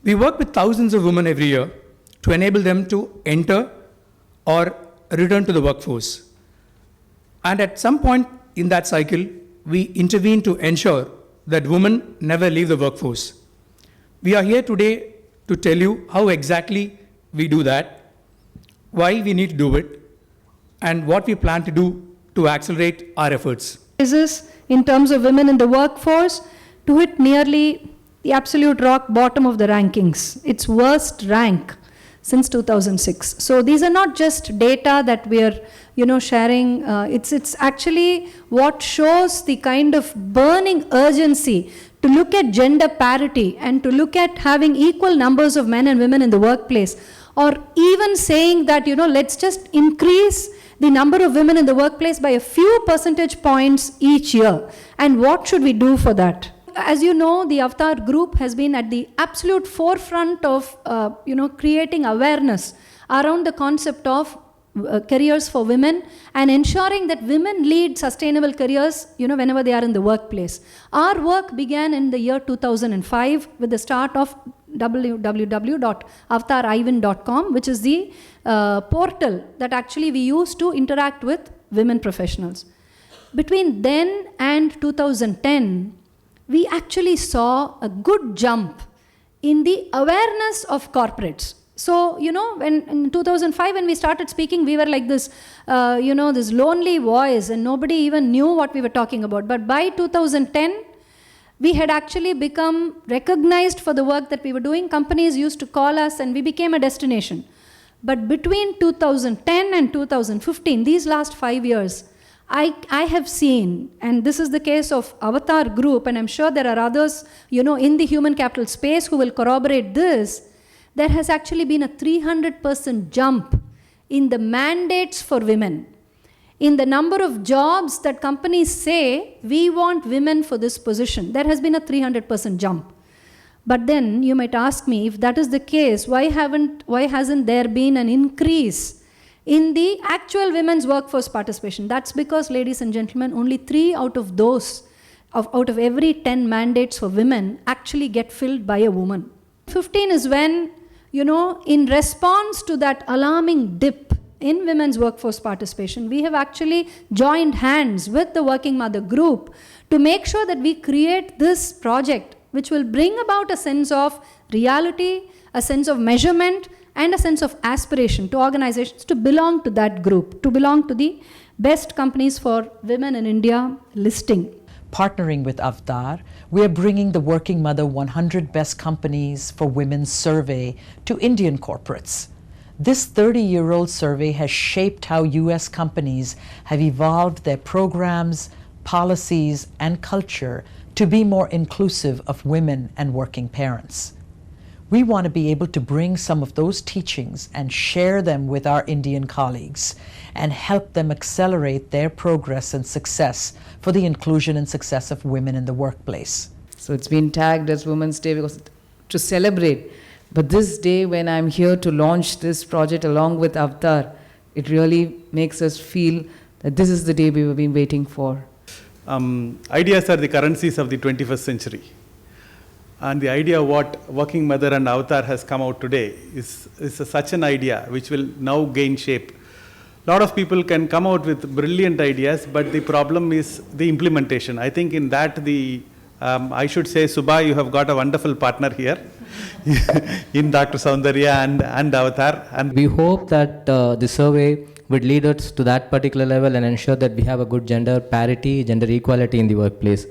We work with thousands of women every year to enable them to enter or return to the workforce. And at some point in that cycle, we intervene to ensure that women never leave the workforce. We are here today to tell you how exactly we do that, why we need to do it, and what we plan to do to accelerate our efforts. Is in terms of women in the workforce to hit nearly the absolute rock bottom of the rankings, its worst rank since 2006. So these are not just data that we are sharing. It's actually what shows the kind of burning urgency to look at gender parity and to look at having equal numbers of men and women in the workplace, or even saying that let's just increase the number of women in the workplace by a few percentage points each year. And what should we do for that? As you know, the AVTAR Group has been at the absolute forefront of creating awareness around the concept of careers for women and ensuring that women lead sustainable careers whenever they are in the workplace. Our work began in the year 2005 with the start of www.avtarivan.com, which is the portal that actually we use to interact with women professionals. Between then and 2010, we actually saw a good jump in the awareness of corporates. So, when in 2005 when we started speaking, we were like this, this lonely voice, and nobody even knew what we were talking about. But by 2010, we had actually become recognized for the work that we were doing. Companies used to call us and we became a destination. But between 2010 and 2015, these last 5 years, I have seen, and this is the case of AVTAR Group, and I'm sure there are others, in the human capital space who will corroborate this, there has actually been a 300% jump in the mandates for women. In the number of jobs that companies say, we want women for this position, there has been a 300% jump. But then you might ask me, if that is the case, why hasn't there been an increase in the actual women's workforce participation? That's because, ladies and gentlemen, only 3 out of every 10 mandates for women actually get filled by a woman. 15 is when, in response to that alarming dip in women's workforce participation, we have actually joined hands with the Working Mother Group to make sure that we create this project which will bring about a sense of reality, a sense of measurement, and a sense of aspiration to organizations to belong to that group, to belong to the best companies for women in India listing. Partnering with AVTAR, we are bringing the Working Mother 100 Best Companies for Women survey to Indian corporates. This 30-year-old survey has shaped how US companies have evolved their programs, policies, and culture to be more inclusive of women and working parents. We want to be able to bring some of those teachings and share them with our Indian colleagues and help them accelerate their progress and success for the inclusion and success of women in the workplace. So it's been tagged as Women's Day because to celebrate. But this day when I'm here to launch this project along with AVTAR, it really makes us feel that this is the day we've been waiting for. Ideas are the currencies of the 21st century. And the idea of what Working Mother and AVTAR has come out today is such an idea which will now gain shape. A lot of people can come out with brilliant ideas, but the problem is the implementation. I think in that I should say, Subha, you have got a wonderful partner here in Dr.Saundarya and AVTAR. And we hope that the survey would lead us to that particular level and ensure that we have a good gender parity, gender equality in the workplace.